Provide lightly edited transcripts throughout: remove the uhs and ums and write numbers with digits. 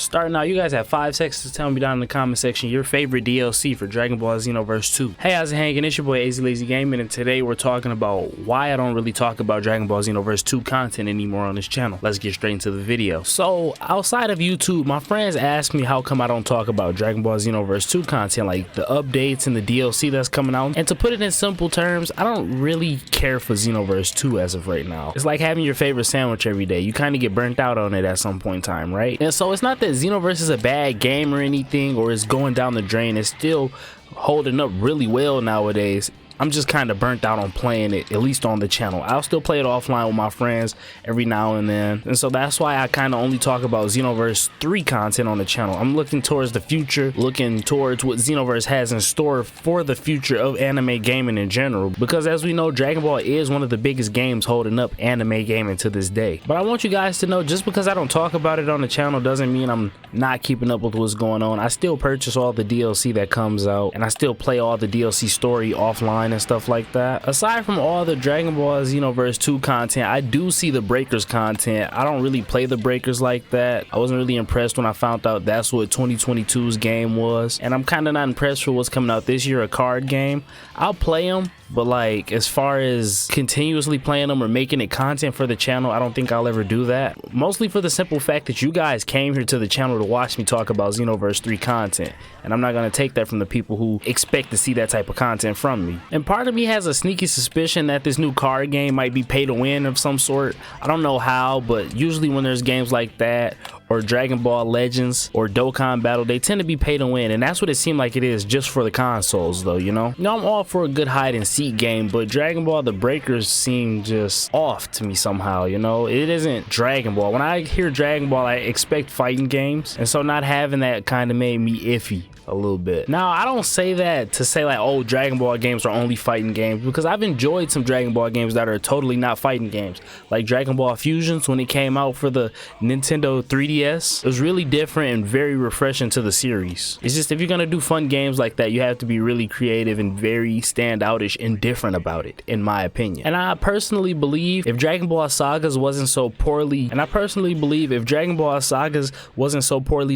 Starting out, you guys have 5 seconds to tell me down in the comment section your favorite DLC for Dragon Ball Xenoverse 2. Hey, how's it hanging? It's your boy AZ Lazy Gaming, and today we're talking about why I don't really talk about Dragon Ball Xenoverse 2 content anymore on this channel. Let's get straight into the video. So, outside of YouTube, my friends ask me how come I don't talk about Dragon Ball Xenoverse 2 content, like the updates and the DLC that's coming out. And to put it in simple terms, I don't really care for Xenoverse 2 as of right now. It's like having your favorite sandwich every day. You kind of get burnt out on it at some point in time, right? And so it's not that Xenoverse is a bad game or anything, or it's going down the drain. It's still holding up really well nowadays. I'm just kind of burnt out on playing it, at least on the channel. I'll still play it offline with my friends every now and then, and so that's why I kind of only talk about Xenoverse 3 content on the channel. I'm looking towards the future, looking towards what Xenoverse has in store for the future of anime gaming in general, because as we know, Dragon Ball is one of the biggest games holding up anime gaming to this day. But I want you guys to know, just because I don't talk about it on the channel doesn't mean I'm not keeping up with what's going on. I still purchase all the DLC that comes out, and I still play all the DLC story offline and stuff like that. Aside from all the Dragon Ball Xenoverse 2 content, I do see the Breakers content. I don't really play the Breakers like that. I wasn't really impressed when I found out that's what 2022's game was, and I'm kind of not impressed for what's coming out this year, a card game. I'll play them, but like as far as continuously playing them or making it content for the channel, I don't think I'll ever do that. Mostly for the simple fact that you guys came here to the channel to watch me talk about Xenoverse 3 content, and I'm not going to take that from the people who expect to see that type of content from me. And part of me has a sneaky suspicion that this new card game might be pay to win of some sort. I don't know how, but usually when there's games like that, or Dragon Ball Legends or Dokkan Battle, they tend to be pay to win, and that's what it seemed like it is just for the consoles though, you know? I'm all for a good hide and seek game, but Dragon Ball the Breakers seem just off to me somehow, you know? It isn't Dragon Ball. When I hear Dragon Ball, I expect fighting games, and so not having that kind of made me iffy a little bit. Now, I don't say that to say like, oh, Dragon Ball games are only fighting games, because I've enjoyed some Dragon Ball games that are totally not fighting games, like Dragon Ball Fusions when it came out for the Nintendo 3DS. It was really different and very refreshing to the series. It's just, if you're gonna do fun games like that, you have to be really creative and very standoutish and different about it, in my opinion. And I personally believe if Dragon Ball Sagas wasn't so poorly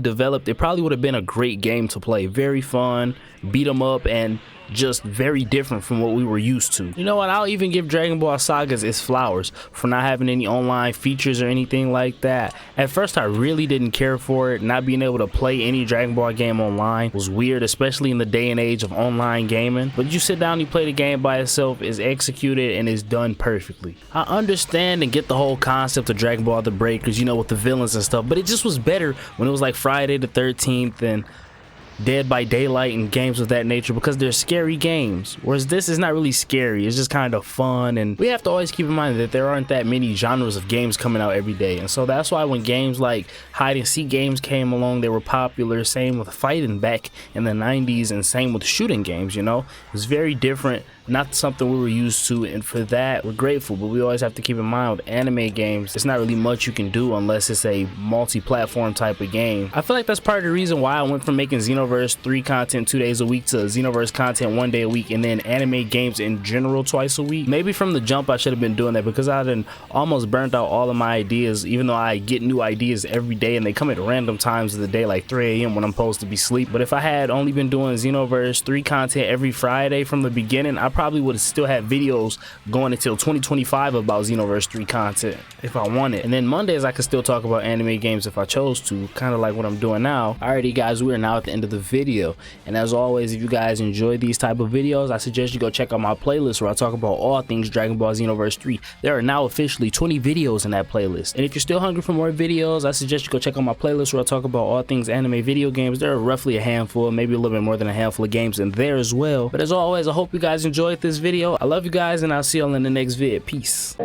developed, it probably would have been a great game to play. Very fun, beat 'em up, and just very different from what we were used to. You know what, I'll even give Dragon Ball Sagas its flowers for not having any online features or anything like that. At first I really didn't care for it. Not being able to play any Dragon Ball game online was weird, especially in the day and age of online gaming. But you sit down, you play the game by itself, it's executed and it's done perfectly. I understand and get the whole concept of Dragon Ball the Breakers, you know, with the villains and stuff, but it just was better when it was like Friday the 13th and Dead by Daylight and games of that nature, because they're scary games, whereas this is not really scary. It's just kind of fun, and we have to always keep in mind that there aren't that many genres of games coming out every day, and so that's why when games like hide and seek games came along, they were popular. Same with fighting back in the 90s, and same with shooting games, you know. It was very different, not something we were used to, and for that we're grateful. But we always have to keep in mind with anime games, it's not really much you can do unless it's a multi-platform type of game. I feel like that's part of the reason why I went from making Xenoverse 3 content 2 days a week to Xenoverse content 1 day a week, and then anime games in general twice a week. Maybe from the jump I should have been doing that, because I done almost burnt out all of my ideas, even though I get new ideas every day and they come at random times of the day, like 3 a.m. when I'm supposed to be asleep. But if I had only been doing Xenoverse 3 content every Friday from the beginning, I probably would have still had videos going until 2025 about Xenoverse 3 content if I wanted, and then Mondays I could still talk about anime games if I chose to, kind of like what I'm doing now. Alrighty guys, we are now at the end of the video, and as always, if you guys enjoy these type of videos, I suggest you go check out my playlist where I talk about all things Dragon Ball Xenoverse 3. There are now officially 20 videos in that playlist, and if you're still hungry for more videos, I suggest you go check out my playlist where I talk about all things anime video games. There are roughly a handful, maybe a little bit more than a handful of games in there as well. But as always, I hope you guys enjoyed this video. I love you guys, and I'll see y'all in the next vid. Peace.